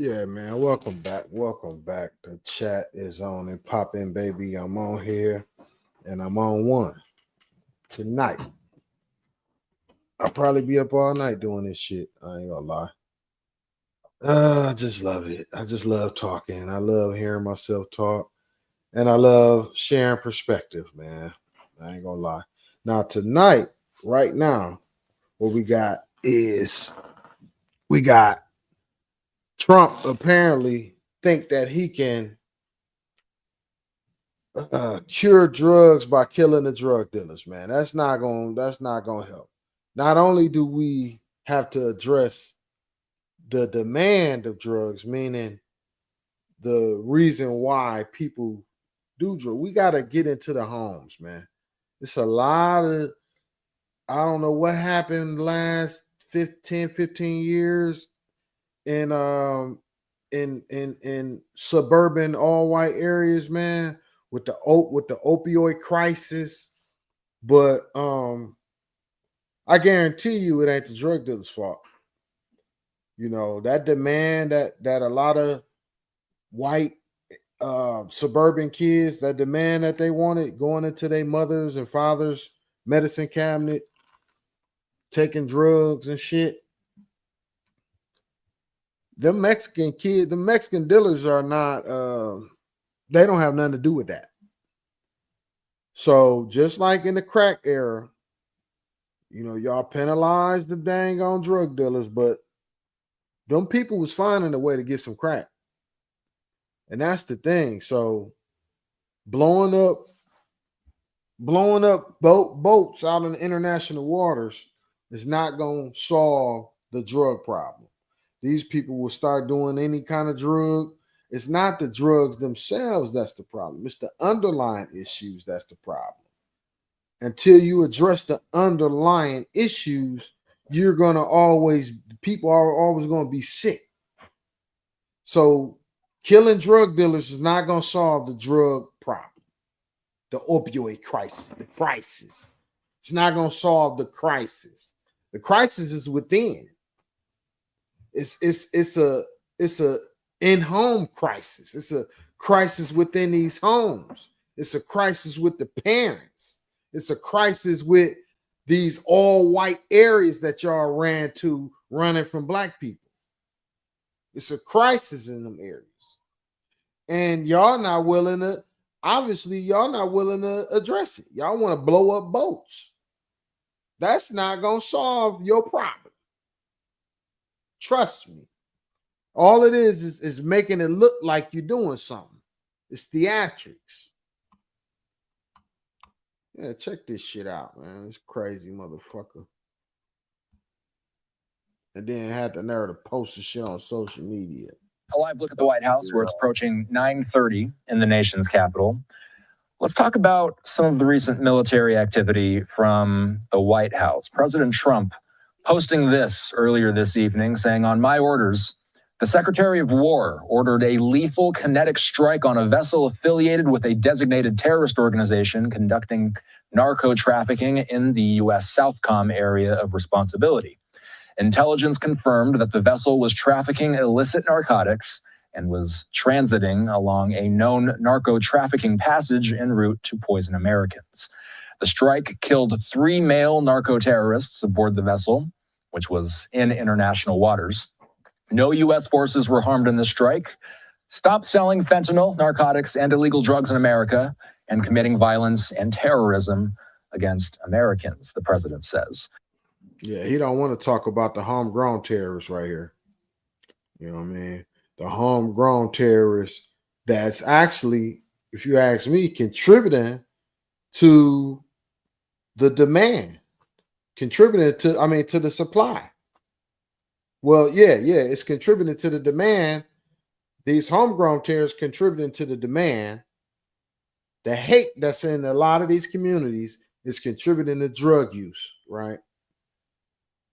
Yeah, man. Welcome back. Welcome back. The chat is on and pop in, baby. I'm on here and I'm on one tonight. I'll probably be up all night doing this shit. I ain't gonna lie. I just love it. I just love talking. I love hearing myself talk. And I love sharing perspective, man. I ain't gonna lie. Now, tonight, right now, what we got is we got Trump apparently think that he can cure drugs by killing the drug dealers, man. That's not gonna help. Not only do we have to address the demand of drugs, meaning the reason why people do drugs, we gotta get into the homes, man. It's a lot of I don't know what happened last 15 years in in suburban all white areas, man, with the opioid crisis. But I guarantee you it ain't the drug dealers' fault. You know, that demand that a lot of white suburban kids, that demand that they wanted going into their mothers and fathers' medicine cabinet, taking drugs and shit. The Mexican dealers are not they don't have nothing to do with that. So just like in the crack era, you know, y'all penalized the dang on drug dealers, but them people was finding a way to get some crack. And that's the thing. So blowing up boats out in the international waters is not going to solve the drug problem. These people will start doing any kind of drug. It's not the drugs themselves that's the problem. It's the underlying issues that's the problem. Until you address the underlying issues, you're going to always, people are always going to be sick. So killing drug dealers is not going to solve the drug problem, the opioid crisis, the crisis. It's not going to solve the crisis. The crisis is within. It's a in-home crisis. It's a crisis within these homes. It's a crisis with the parents. It's a crisis with these all white areas that y'all ran to running from black people. It's a crisis in them areas. And y'all not willing to, obviously, y'all not willing to address it. Y'all want to blow up boats. That's not going to solve your problem. Trust me. All it is making it look like you're doing something. It's theatrics. Yeah, check this shit out, man. It's crazy, motherfucker. And then had the nerve to post the shit on social media. A live look at the White House, where it's approaching 9:30 in the nation's capital. Let's talk about some of the recent military activity from the White House. President Trump posting this earlier this evening, saying, "On my orders, the Secretary of War ordered a lethal kinetic strike on a vessel affiliated with a designated terrorist organization conducting narco trafficking in the U.S. Southcom area of responsibility. Intelligence confirmed that the vessel was trafficking illicit narcotics and was transiting along a known narco trafficking passage en route to poison Americans. The strike killed 3 male narco terrorists aboard the vessel, which was in international waters. No U.S. forces were harmed in the strike. Stop selling fentanyl, narcotics, and illegal drugs in America and committing violence and terrorism against Americans," the president says. Yeah, he don't want to talk about the homegrown terrorists right here. You know what I mean? The homegrown terrorists that's actually, if you ask me, contributing to the demand, contributing to the supply. Well, yeah, it's contributing to the demand. These homegrown terrorists contributing to the demand. The hate that's in a lot of these communities is contributing to drug use, right?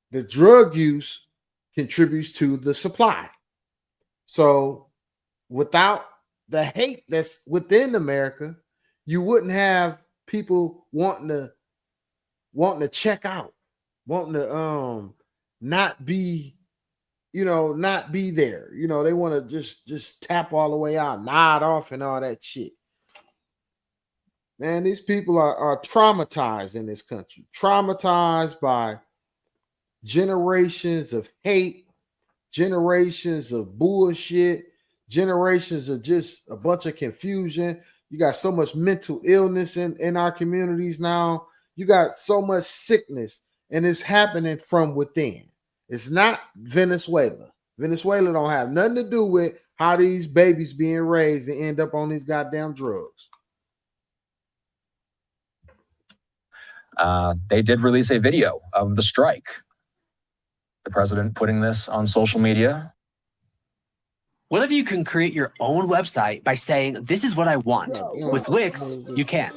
The drug use contributes to the supply. So without the hate that's within America, you wouldn't have people wanting to check out, wanting to not be not be there. They want to just tap all the way out, nod off and all that shit. Man, these people are traumatized in this country, traumatized by generations of hate, generations of bullshit, generations of just a bunch of confusion. You got so much mental illness in our communities now. You got so much sickness, and it's happening from within. It's not Venezuela. Venezuela don't have nothing to do with how these babies being raised and end up on these goddamn drugs. They did release a video of the strike. The president putting this on social media. What if you can create your own website by saying, this is what I want? With Wix, you can.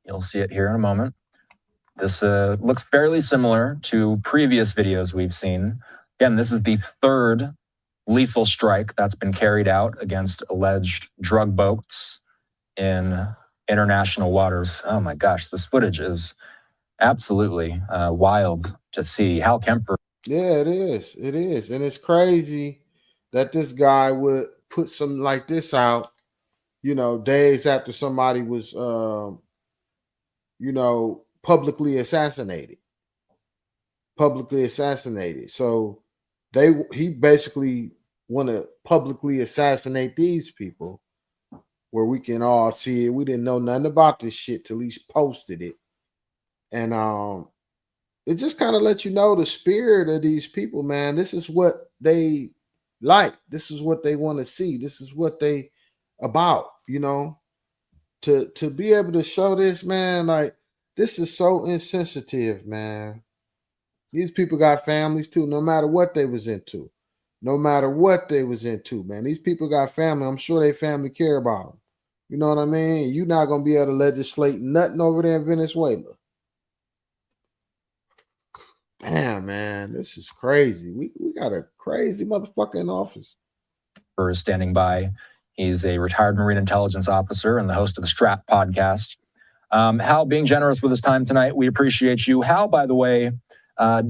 You'll see it here in a moment. This looks fairly similar to previous videos we've seen. Again, this is the third lethal strike that's been carried out against alleged drug boats in international waters. Oh my gosh, this footage is absolutely wild to see. Hal Kemper. Yeah, it is. It is. And it's crazy that this guy would put something like this out, days after somebody was, publicly assassinated. So he basically want to publicly assassinate these people where we can all see it. We didn't know nothing about this shit till he's posted it. And it just kind of lets you know the spirit of these people, man. This is what they like. This is what they want to see. This is what they about, to be able to show this, man. Like, this is so insensitive, man. These people got families too, no matter what they was into. Man. These people got family. I'm sure their family care about them. You know what I mean? You're not going to be able to legislate nothing over there in Venezuela. Damn, man, this is crazy. We got a crazy motherfucker in office. Is standing by. He's a retired Marine intelligence officer and the host of the Strap podcast. Hal, being generous with his time tonight, we appreciate you. Hal, by the way,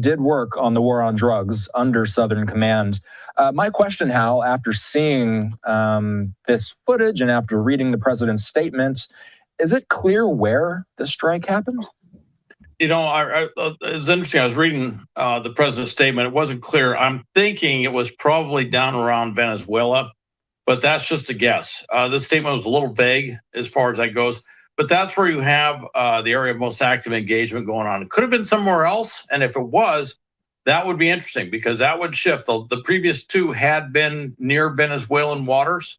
did work on the war on drugs under Southern Command. My question, Hal, after seeing this footage and after reading the president's statement, is it clear where the strike happened? It's interesting. I was reading the president's statement. It wasn't clear. I'm thinking it was probably down around Venezuela, but that's just a guess. The statement was a little vague as far as that goes, but that's where you have the area of most active engagement going on. It could have been somewhere else, and if it was, that would be interesting because that would shift. The previous two had been near Venezuelan waters,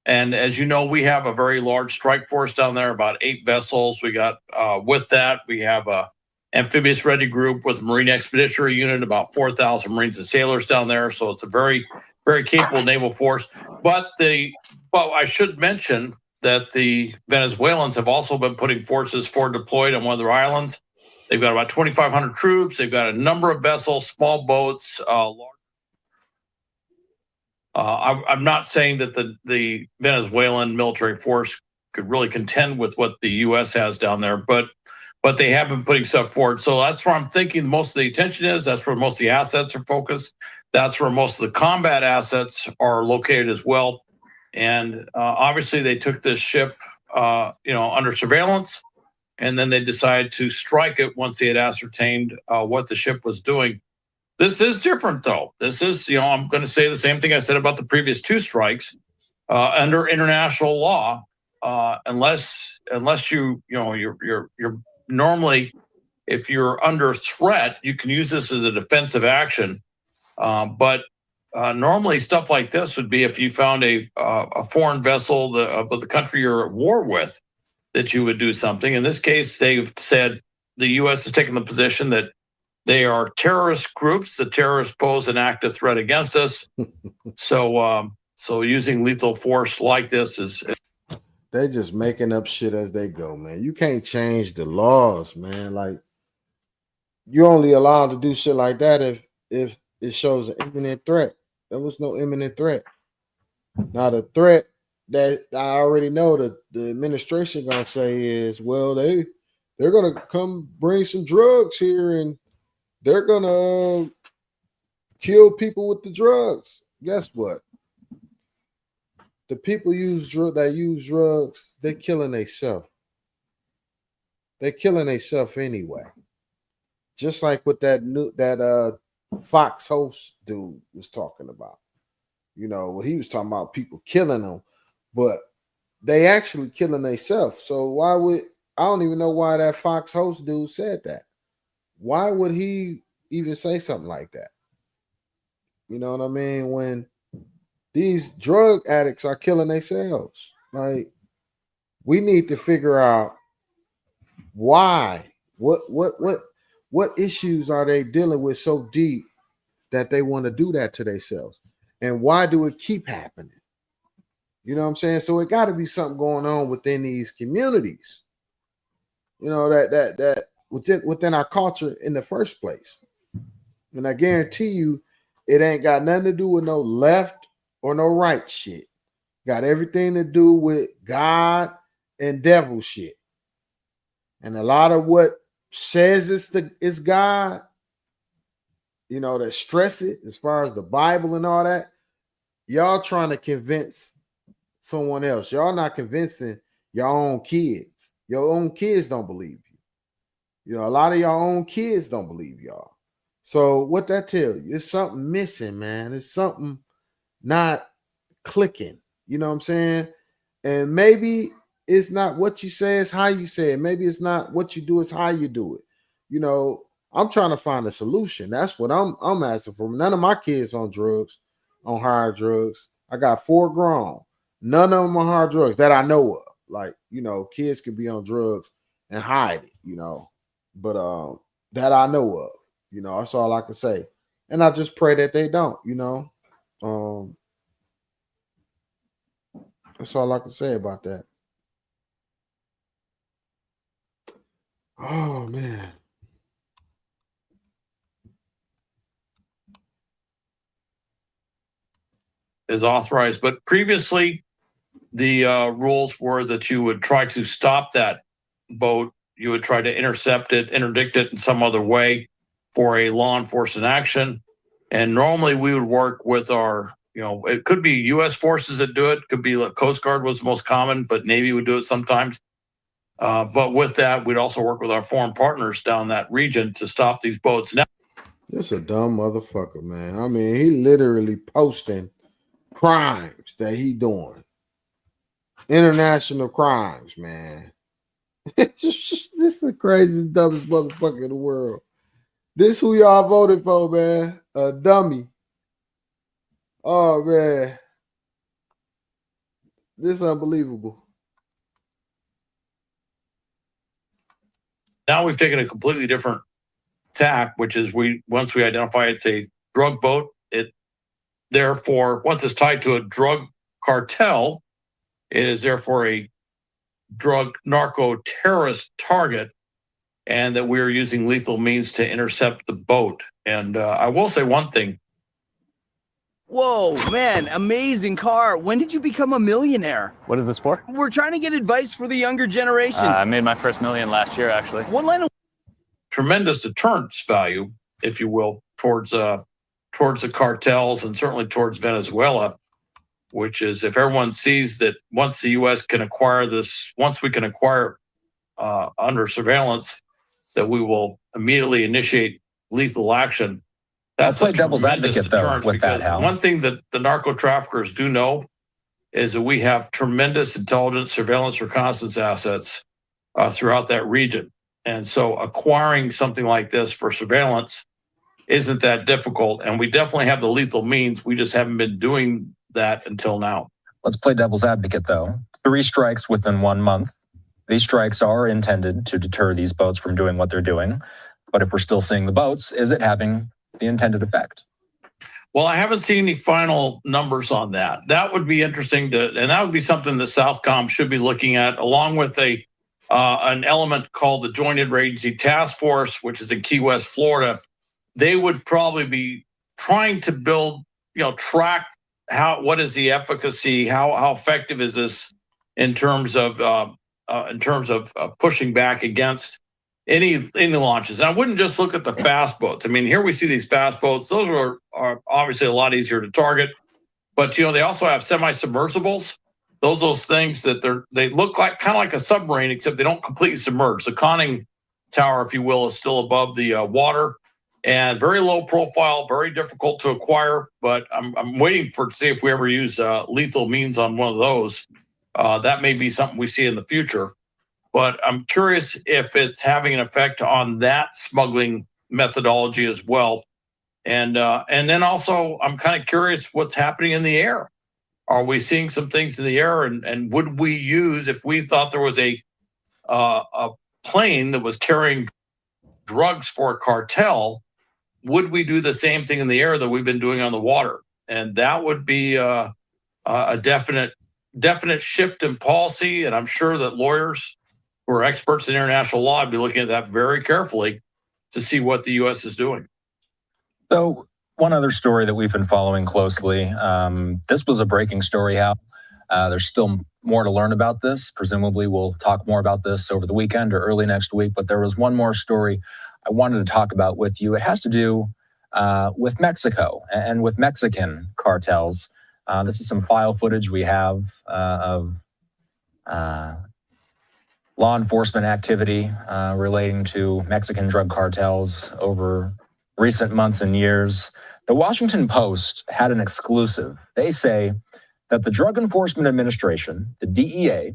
and as you know, we have a very large strike force down there, about 8 vessels. We got with that, we have a amphibious ready group with a Marine Expeditionary Unit, about 4,000 Marines and sailors down there. So it's a very, very capable naval force. But I should mention that the Venezuelans have also been putting forces forward deployed on one of their islands. They've got about 2,500 troops. They've got a number of vessels, small boats, large. I'm not saying that the Venezuelan military force could really contend with what the U.S. has down there, but they have been putting stuff forward. So that's where I'm thinking most of the attention is. That's where most of the assets are focused. That's where most of the combat assets are located as well. And obviously they took this ship, under surveillance, and then they decided to strike it once they had ascertained what the ship was doing. This is different, though. This is, I'm going to say the same thing I said about the previous 2 strikes. Under international law, unless you're normally, if you're under threat, you can use this as a defensive action. But normally stuff like this would be if you found a foreign vessel of the country you're at war with, that you would do something. In this case, they've said the U.S. has taken the position that they are terrorist groups. The terrorists pose an active threat against us. So using lethal force like this is. They just making up shit as they go, man. You can't change the laws, man. Like, you're only allowed to do shit like that if it shows an imminent threat. There was no imminent threat. Now, the threat that I already know that the administration gonna say is, well, they're gonna come bring some drugs here and they're gonna kill people with the drugs. Guess what? The people that use drugs, they're killing themselves. They're killing themselves anyway. Just like what that Fox host dude was talking about. You know, he was talking about people killing them, but they actually killing themselves. So I don't even know why that Fox host dude said that. Why would he even say something like that? You know what I mean? When these drug addicts are killing themselves. Like, we need to figure out why. What issues are they dealing with so deep that they want to do that to themselves? And why do it keep happening? You know what I'm saying? So it got to be something going on within these communities. You know, that within our culture in the first place. And I guarantee you, it ain't got nothing to do with no left or no right shit. Got everything to do with God and devil shit. And a lot of what says it's God, you know, that stress it as far as the Bible and all that, y'all trying to convince someone else. Y'all not convincing your own kids. Your own kids don't believe you. You know, a lot of your own kids don't believe y'all. So what that tell you? It's something missing, man. It's something not clicking. You know what I'm saying? And maybe it's not what you say, it's how you say it. Maybe it's not what you do, it's how you do it. You know, I'm trying to find a solution. That's what I'm asking for. None of my kids on drugs, on hard drugs. I got 4 grown. None of them on hard drugs that I know of. Like, you know, kids can be on drugs and hide it, you know. But that I know of. You know, that's all I can say. And I just pray that they don't, you know. That's all I can say about that. Oh, man. Is authorized. But previously, the rules were that you would try to stop that boat. You would try to intercept it, interdict it in some other way for a law enforcement action. And normally we would work with our, you know, it could be U.S. forces that do it. Could be like Coast Guard was the most common, but Navy would do it sometimes. But with that, we'd also work with our foreign partners down that region to stop these boats. Now, This a dumb motherfucker, man. I mean, he literally posting crimes that he doing. International crimes, man. This is the craziest, dumbest motherfucker in the world. This who y'all voted for, man. A dummy. Oh, man. This is unbelievable. now we've taken a completely different tack, which is once we identify it's a drug boat, it therefore, once it's tied to a drug cartel, it is therefore a drug narco terrorist target, and that we are using lethal means to intercept the boat. And I will say one thing. Whoa, man, amazing car. When did you become a millionaire? What is this for? We're trying to get advice for the younger generation. I made my first million last year, actually. What line of Tremendous deterrence value, if you will, towards the cartels and certainly towards Venezuela, which is if everyone sees that once the U.S. can acquire this, once we can acquire under surveillance, that we will immediately initiate lethal action. That's Let's play a devil's tremendous advocate, though, deterrence, with that, because Hal. one thing that the narco traffickers do know is that we have tremendous intelligence, surveillance, reconnaissance assets throughout that region. And so acquiring something like this for surveillance isn't that difficult. And we definitely have the lethal means. We just haven't been doing that until now. Let's play devil's advocate, though. 3 strikes within 1 month. These strikes are intended to deter these boats from doing what they're doing. But if we're still seeing the boats, is it having the intended effect? Well, I haven't seen any final numbers on that. That would be interesting and that would be something that Southcom should be looking at, along with an element called the Joint Interagency Task Force, which is in Key West, Florida. They would probably be trying to build, track what is the efficacy, how effective is this in terms of pushing back against any launches. And I wouldn't just look at the fast boats. I mean, here we see these fast boats. Those are obviously a lot easier to target, but they also have semi-submersibles. Those things that they look like kind of like a submarine, except they don't completely submerge. The conning tower, if you will, is still above the water, and very low profile, very difficult to acquire. But I'm waiting to see if we ever use lethal means on one of those. That may be something we see in the future. But I'm curious if it's having an effect on that smuggling methodology as well. And then also, I'm kind of curious what's happening in the air. Are we seeing some things in the air? And would we use, if we thought there was a plane that was carrying drugs for a cartel, would we do the same thing in the air that we've been doing on the water? And that would be a definite shift in policy. And I'm sure that lawyers who are experts in international law would be looking at that very carefully to see what the U.S. is doing. So one other story that we've been following closely, this was a breaking story, Hal. There's still more to learn about this. Presumably we'll talk more about this over the weekend or early next week, but there was one more story I wanted to talk about with you. It has to do with Mexico and with Mexican cartels. This is some file footage we have of law enforcement activity relating to Mexican drug cartels over recent months and years. The Washington Post had an exclusive. They say that the Drug Enforcement Administration, the DEA,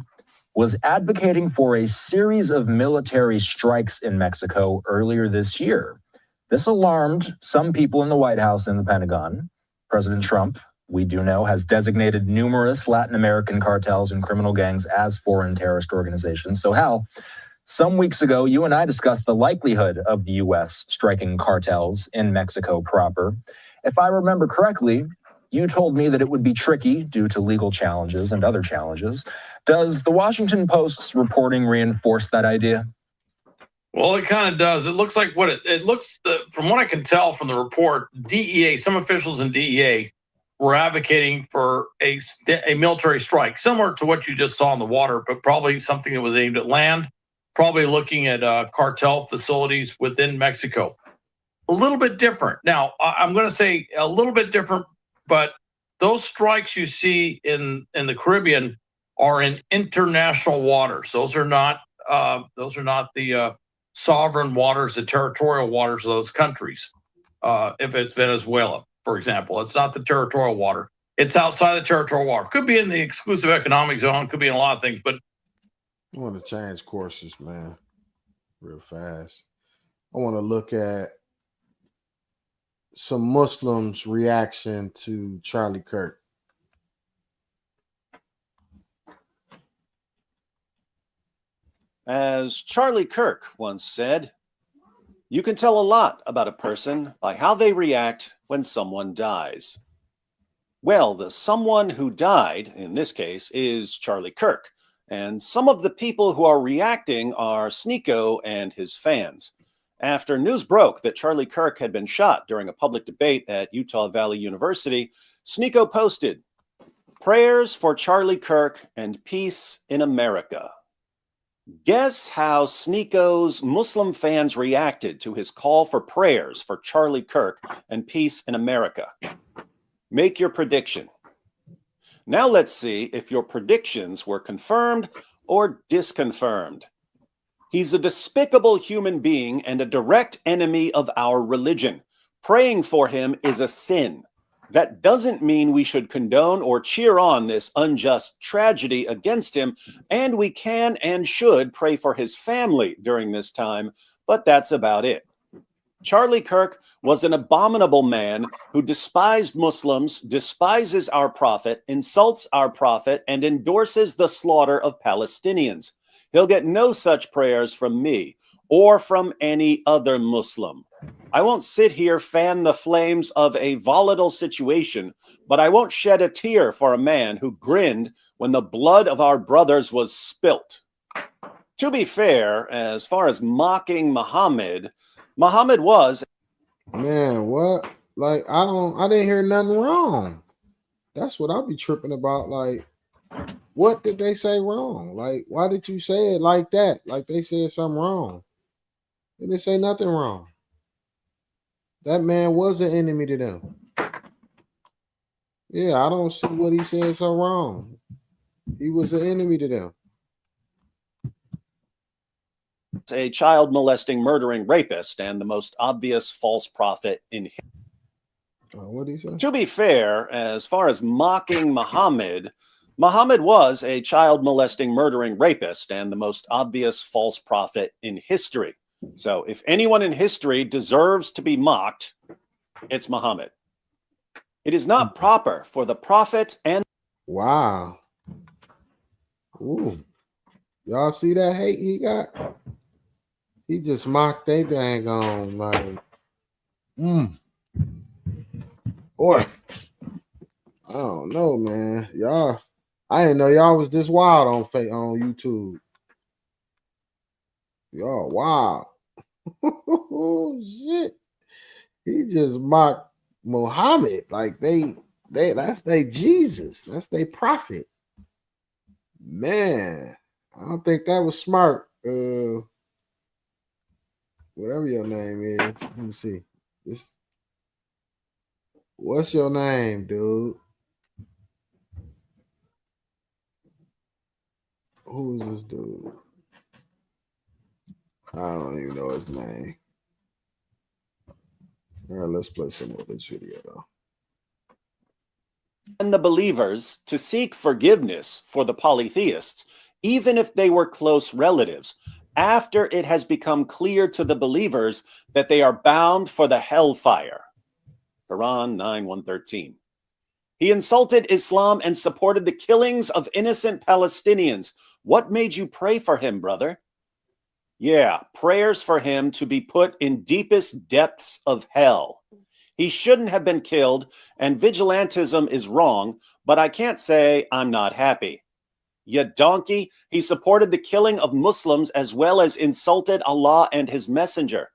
was advocating for a series of military strikes in Mexico earlier this year. This alarmed some people in the White House and the Pentagon. President Trump, we do know, has designated numerous Latin American cartels and criminal gangs as foreign terrorist organizations. So Hal, some weeks ago, you and I discussed the likelihood of the U.S. striking cartels in Mexico proper. If I remember correctly, you told me that it would be tricky due to legal challenges and other challenges. Does the Washington Post's reporting reinforce that idea? Well, it kind of does. It looks like it looks, from what I can tell from the report, DEA, some officials in DEA were advocating for a military strike, similar to what you just saw in the water, but probably something that was aimed at land, probably looking at cartel facilities within Mexico. A little bit different. Now, I'm going to say a little bit different, but those strikes you see in the Caribbean are in international waters. Those are not the sovereign waters, the territorial waters of those countries. If it's Venezuela, for example, it's not the territorial water. It's outside the territorial water. Could be in the exclusive economic zone. Could be in a lot of things. But I want to change courses, man, real fast. I want to look at some Muslims' reaction to Charlie Kirk. As Charlie Kirk once said, you can tell a lot about a person by how they react when someone dies. Well, the someone who died, in this case, is Charlie Kirk, and some of the people who are reacting are Sneako and his fans. After news broke that Charlie Kirk had been shot during a public debate at Utah Valley University, Sneako posted, "Prayers for Charlie Kirk and peace in America." Guess how Sneako's Muslim fans reacted to his call for prayers for Charlie Kirk and peace in America? Make your prediction. Now let's see if your predictions were confirmed or disconfirmed. He's a despicable human being and a direct enemy of our religion. Praying for him is a sin. That doesn't mean we should condone or cheer on this unjust tragedy against him, and we can and should pray for his family during this time, but that's about it. Charlie Kirk was an abominable man who despised Muslims, despises our prophet, insults our prophet, and endorses the slaughter of Palestinians. He'll get no such prayers from me or from any other Muslim. I won't sit here fan the flames of a volatile situation, but I won't shed a tear for a man who grinned when the blood of our brothers was spilt. To be fair, as far as mocking Muhammad was... Man, what? Like, I didn't hear nothing wrong. That's what I'll be tripping about. Like, what did they say wrong? Like, why did you say it like that? Like they said something wrong. They didn't say nothing wrong. That man was an enemy to them. Yeah, I don't see what he said so wrong. He was an enemy to them. A child molesting, murdering rapist and the most obvious false prophet in history. What did he say? To be fair, as far as mocking Muhammad, Muhammad was a child molesting, murdering rapist and the most obvious false prophet in history. So if anyone in history deserves to be mocked, it's Muhammad. It is not proper for the prophet and Wow. Ooh. Y'all see that hate he got? He just mocked they dang on like boy. I don't know, man. Y'all, I didn't know y'all was this wild on YouTube. Y'all wow. Shit. He just mocked Muhammad. Like they that's their Jesus. That's their prophet. Man, I don't think that was smart. Whatever your name is. Let me see. What's your name, dude? Who is this dude? I don't even know his name. All right, let's play some of this video though. the believers to seek forgiveness for the polytheists, even if they were close relatives, after it has become clear to the believers that they are bound for the hellfire. Quran 9:113. He insulted Islam and supported the killings of innocent Palestinians. What made you pray for him, brother? Yeah, prayers for him to be put in deepest depths of hell. He shouldn't have been killed, and vigilantism is wrong, but I can't say I'm not happy. You donkey, he supported the killing of Muslims as well as insulted Allah and his messenger.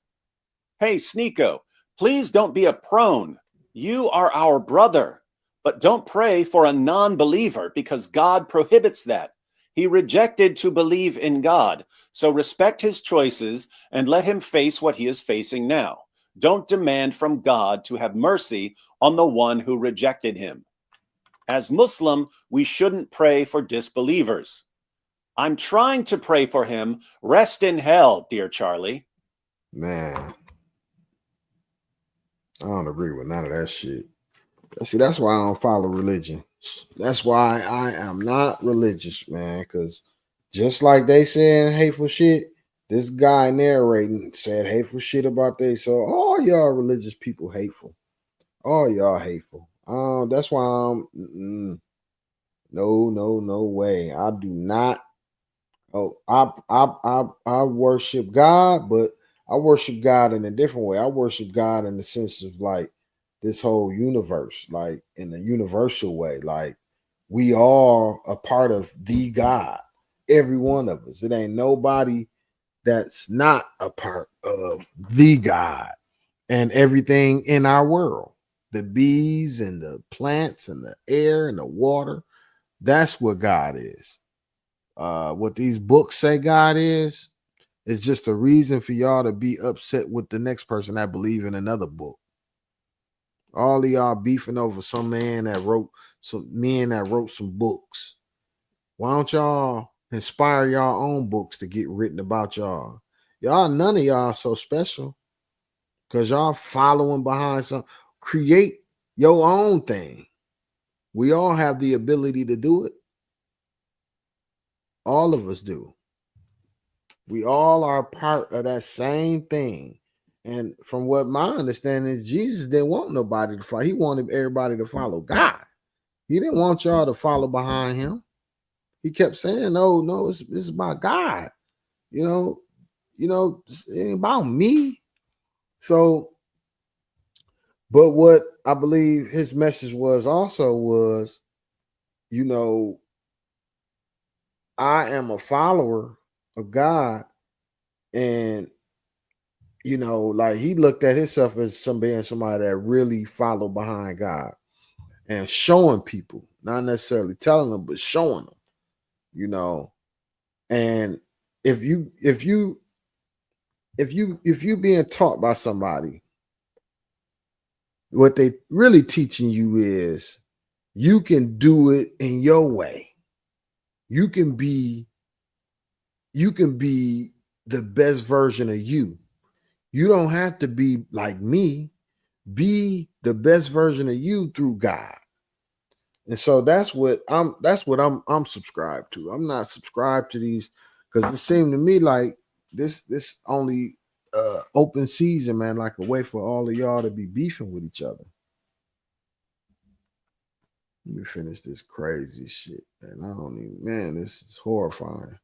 Hey, Sneeko, please don't be a prone. You are our brother, but don't pray for a non-believer because God prohibits that. He rejected to believe in God, so respect his choices and let him face what he is facing now. Don't demand from God to have mercy on the one who rejected him. As Muslim, we shouldn't pray for disbelievers. I'm trying to pray for him. Rest in hell, dear Charlie. Man, I don't agree with none of that shit. See, that's why I don't follow religion. That's why I am not religious, man, because just like they saying hateful shit, this guy narrating said hateful shit about they. So all y'all religious people hateful. All y'all hateful. That's why I'm no way. I do not. Oh, I worship God, but I worship God in a different way. I worship God in the sense of like this whole universe, like in a universal way. Like we are a part of the God, every one of us. It ain't nobody that's not a part of the God and everything in our world. The bees and the plants and the air and the water. That's what God is. What these books say God is just a reason for y'all to be upset with the next person that believe in another book. All of y'all beefing over some men that wrote some books. Why don't y'all inspire y'all own books to get written about y'all? None of y'all so special because y'all following behind some. Create your own thing. We all have the ability to do it. All of us do. We all are part of that same thing. And from what my understanding is, Jesus didn't want nobody to follow. He wanted everybody to follow God. He didn't want y'all to follow behind him. He kept saying, no, it's about God. You know, it ain't about me. So, but what I believe his message was, I am a follower of God. And, like he looked at himself as somebody that really followed behind God and showing people, not necessarily telling them, but showing them, and if you if you being taught by somebody, what they really teaching you is you can do it in your way. You can be the best version of you. You don't have to be like me. Be the best version of you through God. And so that's what I'm subscribed to. I'm not subscribed to these because it seemed to me like this only open season, man, like a way for all of y'all to be beefing with each other. Let me finish this crazy shit, man. I don't even, man, this is horrifying.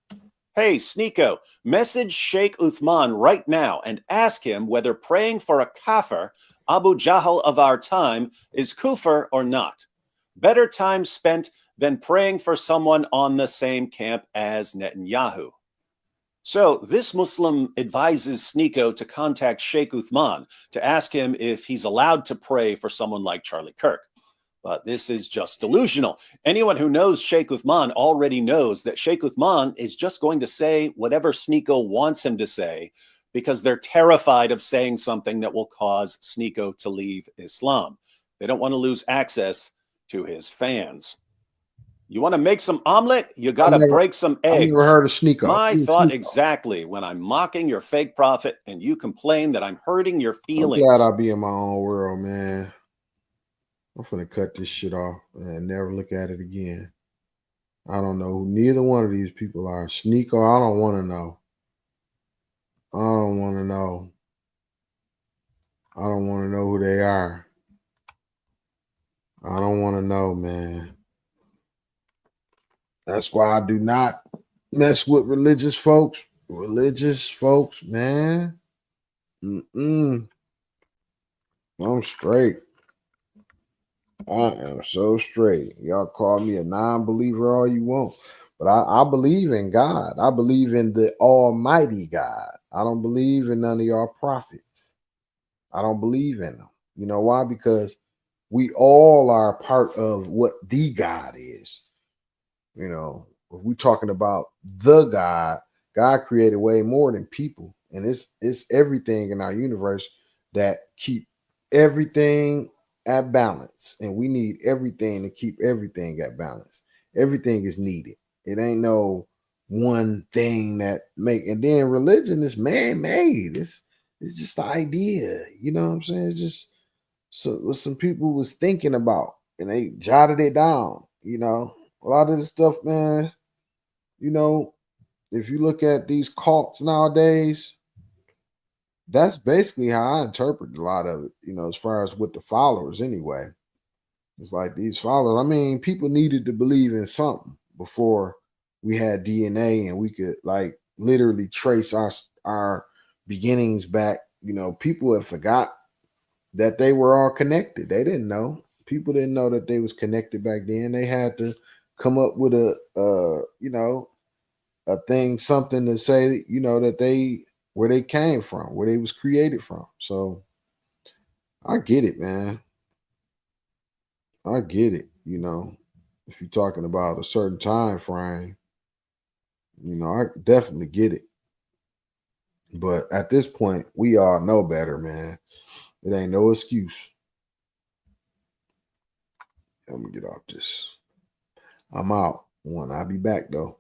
Hey, Sneeko, message Sheikh Uthman right now and ask him whether praying for a kafir, Abu Jahl of our time, is kufr or not. Better time spent than praying for someone on the same camp as Netanyahu. So this Muslim advises Sneeko to contact Sheikh Uthman to ask him if he's allowed to pray for someone like Charlie Kirk. But this is just delusional. Anyone who knows Sheikh Uthman already knows that Sheikh Uthman is just going to say whatever Sneeko wants him to say because they're terrified of saying something that will cause Sneeko to leave Islam. They don't want to lose access to his fans. You want to make some omelet? You got to break some eggs. I've never heard of Sneeko. My thought exactly when I'm mocking your fake prophet and you complain that I'm hurting your feelings. I'm glad I'll be in my own world, man. I'm finna cut this shit off and never look at it again. I don't know who neither one of these people are. Sneeko, I don't want to know. I don't want to know. I don't want to know who they are. I don't want to know, man. That's why I do not mess with religious folks. Religious folks, man. I'm straight. I am so straight. Y'all call me a non-believer all you want, but I believe in God. I believe in the Almighty God. I don't believe in none of y'all prophets. I don't believe in them. You know why? Because we all are part of what the God is. You know, if we're talking about the God, God created way more than people, and it's everything in our universe that keep everything at balance, and we need everything to keep everything at balance. Everything is needed. It ain't no one thing that make, and then religion is man-made. It's just the idea, you know what I'm saying? It's just what some people was thinking about and they jotted it down. You know, a lot of this stuff, man, you know, if you look at these cults nowadays, that's basically how I interpret a lot of it, you know, as far as with the followers anyway. It's like these followers, I mean, people needed to believe in something before we had DNA and we could like literally trace our beginnings back. You know, people have forgot that they were all connected. They didn't know. People didn't know that they was connected back then. They had to come up with a thing, something to say, you know, that where they came from, where they was created from. So I get it, man. I get it. You know, if you're talking about a certain time frame, you know, I definitely get it. But at this point, we all know better, man. It ain't no excuse. Let me get off this. I'm out. I'll be back though.